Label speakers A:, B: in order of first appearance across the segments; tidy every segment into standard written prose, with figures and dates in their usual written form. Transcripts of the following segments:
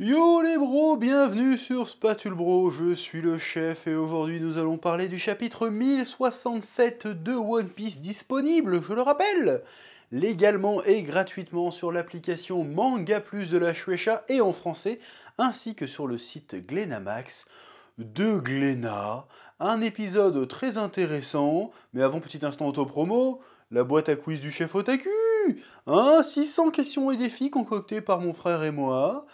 A: Yo les bros, bienvenue sur Spatule Bro, je suis le chef et aujourd'hui nous allons parler du chapitre 1067 de One Piece disponible, je le rappelle, légalement et gratuitement sur l'application Manga Plus de la Shueisha et en français, ainsi que sur le site Glénamax de Glénat. Un épisode très intéressant, mais avant petit instant auto-promo, la boîte à quiz du chef Otaku, 600 questions et défis concoctés par mon frère et moi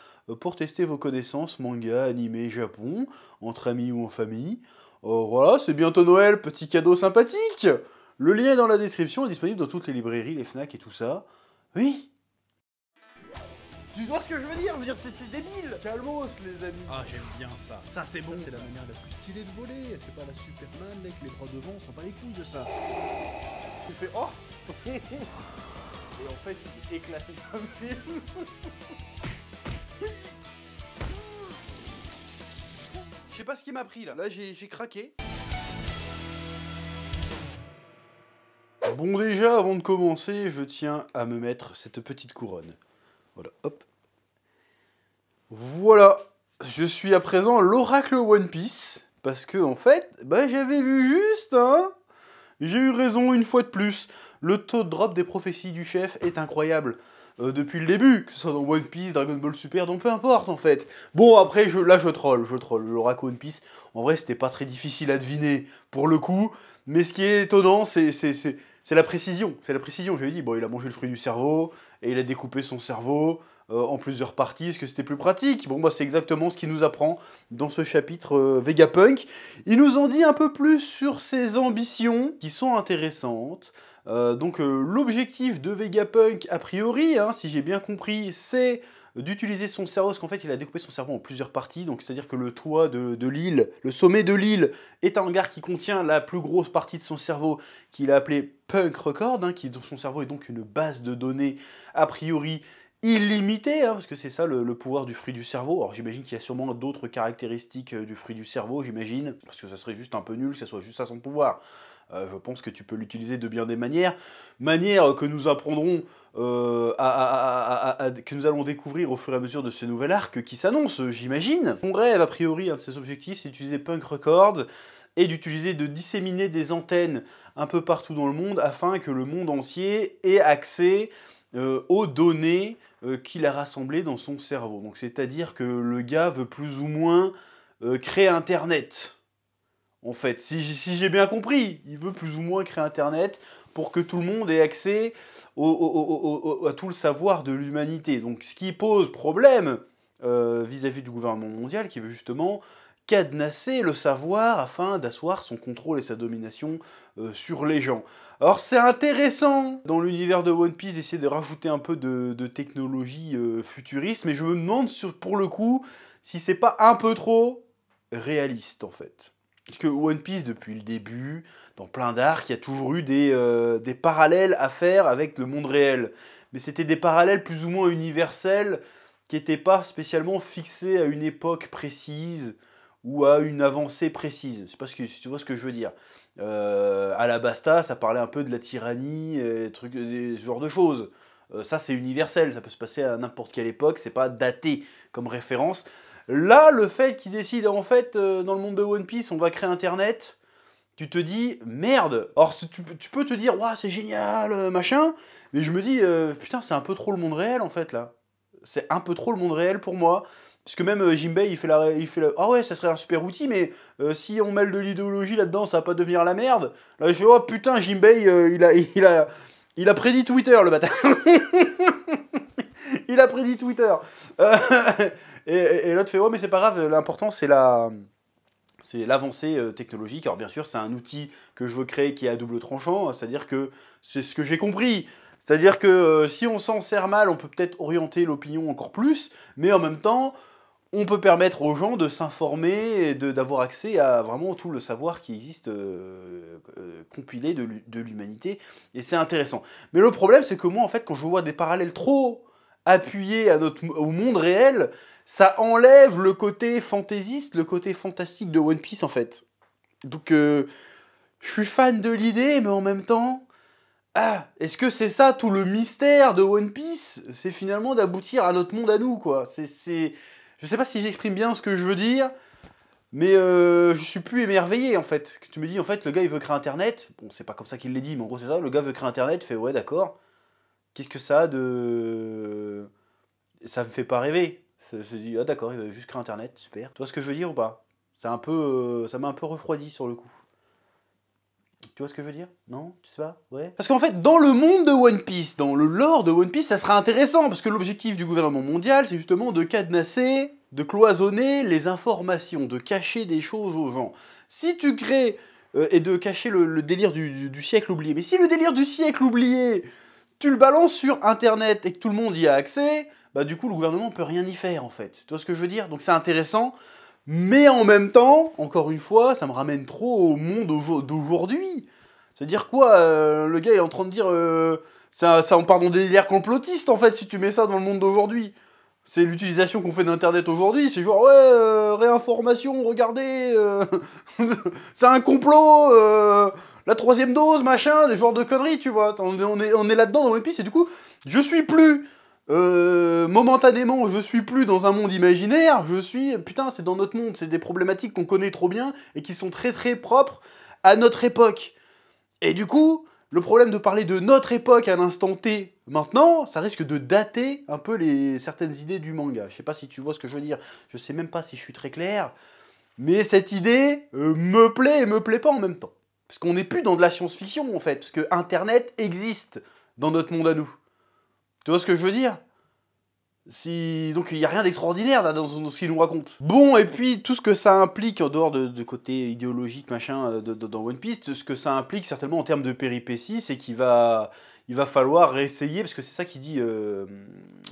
A: pour tester vos connaissances manga, animé, Japon, entre amis ou en famille. Voilà, c'est bientôt Noël, petit cadeau sympathique. Le lien est dans la description, est disponible dans toutes les librairies, les FNAC et tout ça. Oui. Tu vois ce que je veux dire? C'est débile. Calmos, les amis.
B: Ah, j'aime bien ça. Ça, c'est bon.
C: C'est la manière la plus stylée de voler. C'est pas la Superman, mec, les bras devant, on s'en bat les couilles de ça.
A: Tu fais oh. Et en fait, il est éclaté comme film. Je sais pas ce qui m'a pris là. Là, j'ai craqué. Bon, déjà, avant de commencer, je tiens à me mettre cette petite couronne. Voilà, hop. Voilà. Je suis à présent l'oracle One Piece. Parce que, en fait, j'avais vu juste, hein. J'ai eu raison une fois de plus. Le taux de drop des prophéties du chef est incroyable. Depuis le début, que ce soit dans One Piece, Dragon Ball Super, donc peu importe en fait. Bon, après, là je troll. L'oracle One Piece, en vrai, c'était pas très difficile à deviner pour le coup. Mais ce qui est étonnant, c'est la précision. C'est la précision, je lui ai dit, bon, il a mangé le fruit du cerveau, et il a découpé son cerveau en plusieurs parties, parce que c'était plus pratique. Bon, c'est exactement ce qu'il nous apprend dans ce chapitre Vegapunk. Il nous en dit un peu plus sur ses ambitions, qui sont intéressantes. L'objectif de Vegapunk, a priori, si j'ai bien compris, c'est d'utiliser son cerveau, parce qu'en fait il a découpé son cerveau en plusieurs parties, donc c'est-à-dire que le toit de l'île, le sommet de l'île, est un hangar qui contient la plus grosse partie de son cerveau, qu'il a appelé Punk Record, son cerveau est donc une base de données, a priori, illimitée, parce que c'est ça le pouvoir du fruit du cerveau. Alors j'imagine qu'il y a sûrement d'autres caractéristiques du fruit du cerveau, j'imagine, parce que ça serait juste un peu nul que ça soit juste ça son pouvoir. Je pense que tu peux l'utiliser de bien des manières que nous apprendrons, que nous allons découvrir au fur et à mesure de ce nouvel arc qui s'annonce, j'imagine. Mon rêve, a priori, un de ses objectifs, c'est d'utiliser Punk Record et de disséminer des antennes un peu partout dans le monde afin que le monde entier ait accès aux données qu'il a rassemblées dans son cerveau. Donc c'est-à-dire que le gars veut plus ou moins créer Internet. En fait, si j'ai bien compris, il veut plus ou moins créer Internet pour que tout le monde ait accès à tout le savoir de l'humanité. Donc, ce qui pose problème vis-à-vis du gouvernement mondial qui veut justement cadenasser le savoir afin d'asseoir son contrôle et sa domination sur les gens. Alors, c'est intéressant dans l'univers de One Piece d'essayer de rajouter un peu de technologie futuriste, mais je me demande pour le coup si c'est pas un peu trop réaliste en fait. Parce que One Piece, depuis le début, dans plein d'arcs, il y a toujours eu des parallèles à faire avec le monde réel. Mais c'était des parallèles plus ou moins universels, qui n'étaient pas spécialement fixés à une époque précise ou à une avancée précise. Je sais pas si tu vois ce que je veux dire. Alabasta, ça parlait un peu de la tyrannie, ce genre de choses. Ça, c'est universel, ça peut se passer à n'importe quelle époque, c'est pas daté comme référence. Là, le fait qu'ils décident, en fait, dans le monde de One Piece, on va créer Internet, tu te dis, merde. Alors, tu peux te dire, waouh, c'est génial, machin, mais je me dis, putain, c'est un peu trop le monde réel, en fait, là. C'est un peu trop le monde réel pour moi. Parce que même Jinbei, il fait la... Ah ouais, ça serait un super outil, mais si on mêle de l'idéologie là-dedans, ça va pas devenir la merde. Là, je fais, oh putain, Jinbei, il a prédit Twitter, le bâtard. Il a prédit Twitter. Et l'autre fait, ouais, mais c'est pas grave, l'important c'est l'avancée technologique. Alors bien sûr, c'est un outil que je veux créer qui est à double tranchant, c'est-à-dire que c'est ce que j'ai compris. C'est-à-dire que si on s'en sert mal, on peut peut-être orienter l'opinion encore plus, mais en même temps, on peut permettre aux gens de s'informer et d'avoir accès à vraiment tout le savoir qui existe compilé de l'humanité, et c'est intéressant. Mais le problème, c'est que moi, en fait, quand je vois des parallèles trop appuyés au monde réel, ça enlève le côté fantaisiste, le côté fantastique de One Piece, en fait. Donc, je suis fan de l'idée, mais en même temps... est-ce que c'est ça tout le mystère de One Piece? C'est finalement d'aboutir à notre monde à nous, quoi. Je sais pas si j'exprime bien ce que je veux dire, mais je suis plus émerveillé en fait. Que tu me dis en fait le gars il veut créer internet, bon c'est pas comme ça qu'il l'a dit, mais en gros c'est ça, le gars veut créer internet, fait ouais d'accord, qu'est-ce que ça a de... Ça me fait pas rêver. Ça se dit ah d'accord il veut juste créer internet, super. Tu vois ce que je veux dire ou pas? C'est un peu... ça m'a un peu refroidi sur le coup. Tu vois ce que je veux dire? Non? Tu sais pas? Ouais? Parce qu'en fait, dans le monde de One Piece, dans le lore de One Piece, ça sera intéressant, parce que l'objectif du gouvernement mondial, c'est justement de cadenasser, de cloisonner les informations, de cacher des choses aux gens. Si tu crées... et de cacher le délire du siècle oublié. Mais si le délire du siècle oublié, tu le balances sur Internet et que tout le monde y a accès, bah du coup, le gouvernement peut rien y faire, en fait. Tu vois ce que je veux dire? Donc c'est intéressant. Mais en même temps, encore une fois, ça me ramène trop au monde d'aujourd'hui. C'est-à-dire quoi, le gars il est en train de dire... ça on part dans des délires complotistes en fait, si tu mets ça dans le monde d'aujourd'hui. C'est l'utilisation qu'on fait d'Internet aujourd'hui, c'est genre, ouais, réinformation, regardez, c'est un complot, la 3e dose, machin, des genres de conneries, tu vois. On est là-dedans dans One Piece, et du coup, je suis plus... momentanément, je suis plus dans un monde imaginaire, je suis... Putain, c'est dans notre monde, c'est des problématiques qu'on connaît trop bien et qui sont très très propres à notre époque. Et du coup, le problème de parler de notre époque à l'instant T, maintenant, ça risque de dater un peu certaines idées du manga. Je sais pas si tu vois ce que je veux dire, je sais même pas si je suis très clair, mais cette idée me plaît et me plaît pas en même temps. Parce qu'on n'est plus dans de la science-fiction en fait, parce que Internet existe dans notre monde à nous. Tu vois ce que je veux dire? Donc il n'y a rien d'extraordinaire dans ce qu'il nous raconte. Bon, et puis tout ce que ça implique en dehors de côté idéologique, machin, dans One Piece, ce que ça implique certainement en termes de péripéties, c'est qu'il va falloir réessayer, parce que c'est ça qu'il dit,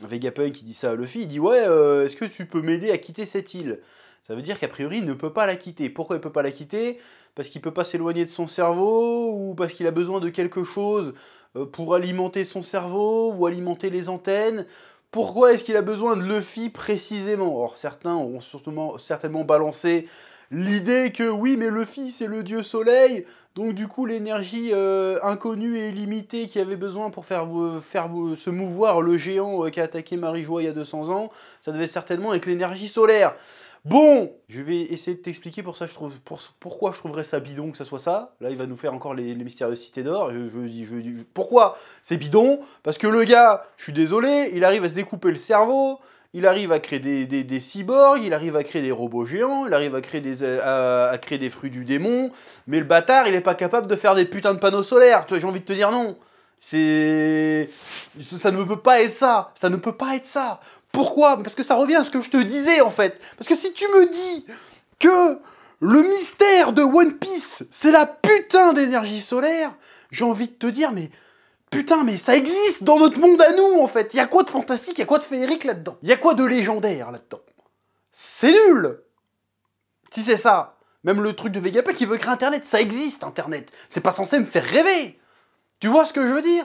A: Vegapunk qui dit ça à Luffy, il dit ouais, est-ce que tu peux m'aider à quitter cette île? Ça veut dire qu'a priori il ne peut pas la quitter. Pourquoi il ne peut pas la quitter? Parce qu'il ne peut pas s'éloigner de son cerveau, ou parce qu'il a besoin de quelque chose pour alimenter son cerveau, ou alimenter les antennes. Pourquoi est-ce qu'il a besoin de Luffy précisément? Or, certains auront certainement balancé l'idée que oui, mais Luffy c'est le dieu soleil, donc du coup l'énergie inconnue et illimitée qu'il avait besoin pour faire se mouvoir le géant qui a attaqué Marijois il y a 200 ans, ça devait certainement être l'énergie solaire. Bon, je vais essayer de t'expliquer pourquoi je trouverais ça bidon que ça soit ça. Là, il va nous faire encore les mystérieuses cités d'or. Pourquoi c'est bidon? Parce que le gars, je suis désolé, il arrive à se découper le cerveau, il arrive à créer des cyborgs, il arrive à créer des robots géants, il arrive à créer des fruits du démon, mais le bâtard, il est pas capable de faire des putains de panneaux solaires. J'ai envie de te dire non. Ça ne peut pas être ça. Ça ne peut pas être ça. Pourquoi? Parce que ça revient à ce que je te disais, en fait. Parce que si tu me dis que le mystère de One Piece, c'est la putain d'énergie solaire, j'ai envie de te dire, mais putain, mais ça existe dans notre monde à nous, en fait. Il y a quoi de fantastique, il y a quoi de féerique là-dedans? Il y a quoi de légendaire là-dedans? C'est nul! Si c'est ça. Même le truc de Vegapunk qui veut créer Internet, ça existe, Internet. C'est pas censé me faire rêver. Tu vois ce que je veux dire?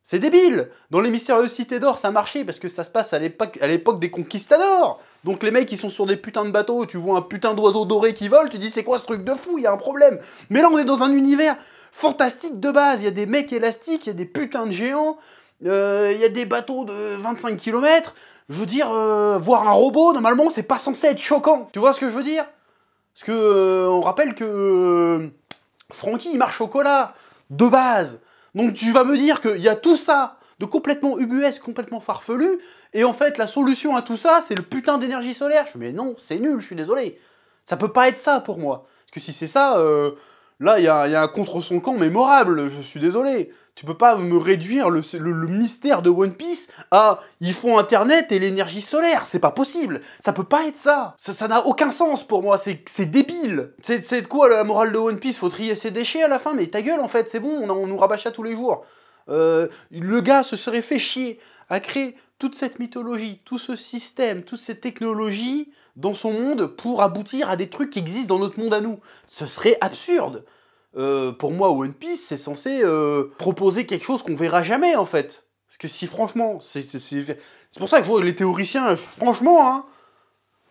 A: C'est débile. Dans les mystérieuses cités d'or, ça marchait parce que ça se passe à l'époque des conquistadors. Donc les mecs, ils sont sur des putains de bateaux, tu vois un putain d'oiseau doré qui vole, tu dis c'est quoi ce truc de fou, il y a un problème. Mais là, on est dans un univers fantastique de base. Il y a des mecs élastiques, il y a des putains de géants, il y a des bateaux de 25 km. Je veux dire, voir un robot, normalement, c'est pas censé être choquant. Tu vois ce que je veux dire? Parce que on rappelle que Franky, il marche au chocolat, de base. Donc tu vas me dire qu'il y a tout ça de complètement ubuesque, complètement farfelu, et en fait la solution à tout ça, c'est le putain d'énergie solaire. Je me dis mais non, c'est nul, je suis désolé. Ça peut pas être ça pour moi. Parce que si c'est ça, là il y a un contre son camp mémorable, je suis désolé. Tu peux pas me réduire le mystère de One Piece à ils font Internet et l'énergie solaire, c'est pas possible. Ça peut pas être ça. Ça n'a aucun sens pour moi, c'est débile. C'est de quoi la morale de One Piece? Faut trier ses déchets à la fin, mais ta gueule en fait, c'est bon, on nous rabâche ça tous les jours. Le gars se serait fait chier à créer toute cette mythologie, tout ce système, toutes ces technologies dans son monde pour aboutir à des trucs qui existent dans notre monde à nous. Ce serait absurde. Pour moi, One Piece, c'est censé proposer quelque chose qu'on verra jamais, en fait. Parce que si, franchement, c'est pour ça que je vois les théoriciens, franchement, hein,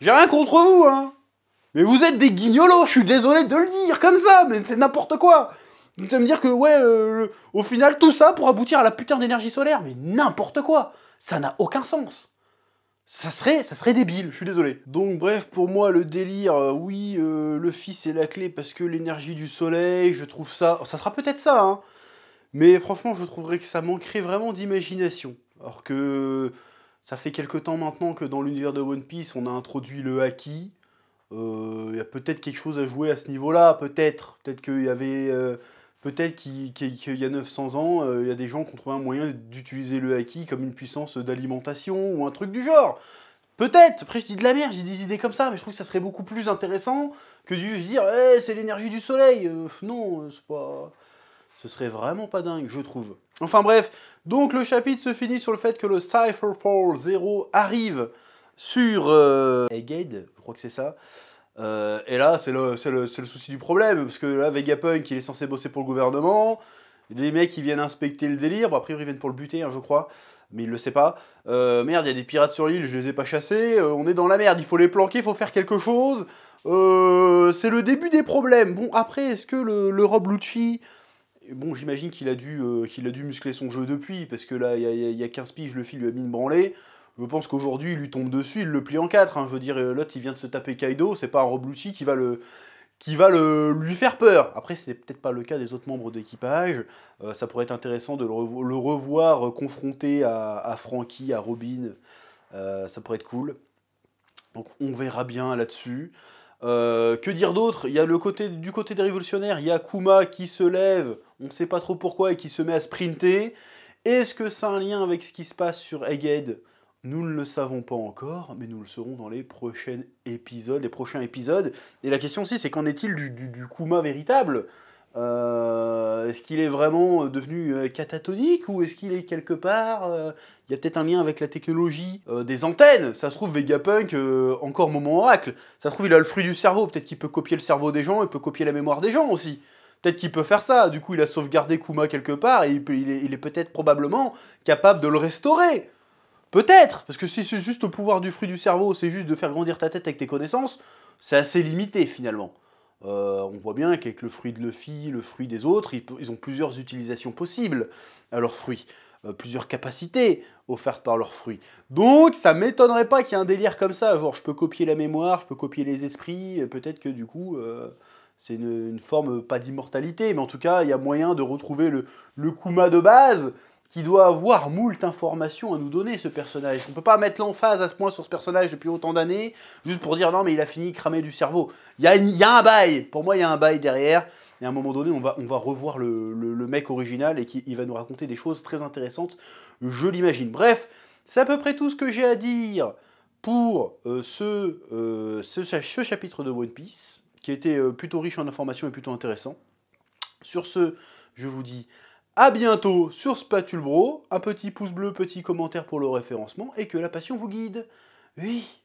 A: j'ai rien contre vous, hein, mais vous êtes des guignolos, je suis désolé de le dire, comme ça, mais c'est n'importe quoi. Vous allez me dire que, ouais, au final, tout ça pour aboutir à la putain d'énergie solaire, mais n'importe quoi. Ça n'a aucun sens. Ça serait débile, je suis désolé. Donc bref, pour moi, le délire, oui, le fils est la clé parce que l'énergie du soleil, je trouve ça... Ça sera peut-être ça, hein. Mais franchement, je trouverais que ça manquerait vraiment d'imagination. Alors que ça fait quelque temps maintenant que dans l'univers de One Piece, on a introduit le haki. Il y a peut-être quelque chose à jouer à ce niveau-là, peut-être. Peut-être qu'il y avait... peut-être qu'il y a 900 ans, il y a des gens qui ont trouvé un moyen d'utiliser le haki comme une puissance d'alimentation ou un truc du genre. Peut-être. Après, je dis de la merde, j'ai des idées comme ça, mais je trouve que ça serait beaucoup plus intéressant que de juste dire « c'est l'énergie du soleil ». Non, c'est pas... Ce serait vraiment pas dingue, je trouve. Enfin bref, donc le chapitre se finit sur le fait que le Cypherfall 0 arrive sur Egghead, je crois que c'est ça. Et là, c'est le souci du problème, parce que là, Vegapunk, il est censé bosser pour le gouvernement, les mecs, ils viennent inspecter le délire, bon, a priori, ils viennent pour le buter, hein, je crois, mais il le sait pas. Merde, il y a des pirates sur l'île, je les ai pas chassés, on est dans la merde, il faut les planquer, il faut faire quelque chose. C'est le début des problèmes. Bon, après, est-ce que le Rob Lucci... Bon, j'imagine qu'il a dû muscler son jeu depuis, parce que là, il y a 15 piges, le fil lui a mis une branlée. Je pense qu'aujourd'hui, il lui tombe dessus, il le plie en 4. Hein. Je veux dire, l'autre, il vient de se taper Kaido, c'est pas un Rob Lucci qui va lui faire peur. Après, c'est peut-être pas le cas des autres membres d'équipage. Ça pourrait être intéressant de le revoir confronté à Franky, à Robin. Ça pourrait être cool. Donc, on verra bien là-dessus. Que dire d'autre? Il y a du côté des révolutionnaires, il y a Kuma qui se lève, on ne sait pas trop pourquoi, et qui se met à sprinter. Est-ce que ça a un lien avec ce qui se passe sur Egghead? Nous ne le savons pas encore, mais nous le saurons dans les prochains épisodes. Et la question aussi, c'est qu'en est-il du Kuma véritable? Est-ce qu'il est vraiment devenu catatonique, ou est-ce qu'il est quelque part... Il y a peut-être un lien avec la technologie des antennes. Ça se trouve, Vegapunk, encore moment oracle. Ça se trouve, il a le fruit du cerveau. Peut-être qu'il peut copier le cerveau des gens, il peut copier la mémoire des gens aussi. Peut-être qu'il peut faire ça. Du coup, il a sauvegardé Kuma quelque part, et il est peut-être probablement capable de le restaurer. Peut-être. Parce que si c'est juste le pouvoir du fruit du cerveau, c'est juste de faire grandir ta tête avec tes connaissances, c'est assez limité finalement. On voit bien qu'avec le fruit de Luffy, le fruit des autres, ils ont plusieurs utilisations possibles à leurs fruits. Plusieurs capacités offertes par leurs fruits. Donc, ça m'étonnerait pas qu'il y ait un délire comme ça, genre je peux copier la mémoire, je peux copier les esprits, peut-être que du coup, c'est une forme, pas d'immortalité, mais en tout cas, il y a moyen de retrouver le Kuma de base, qui doit avoir moult informations à nous donner, ce personnage. On peut pas mettre l'emphase à ce point sur ce personnage depuis autant d'années, juste pour dire non, mais il a fini cramé du cerveau. Il y a un bail, pour moi il y a un bail derrière, et à un moment donné on va revoir le mec original, et il va nous raconter des choses très intéressantes, je l'imagine. Bref, c'est à peu près tout ce que j'ai à dire pour ce chapitre de One Piece, qui était plutôt riche en informations et plutôt intéressant. Sur ce, je vous dis à bientôt sur Spatule Bro, un petit pouce bleu, petit commentaire pour le référencement, et que la passion vous guide. Oui.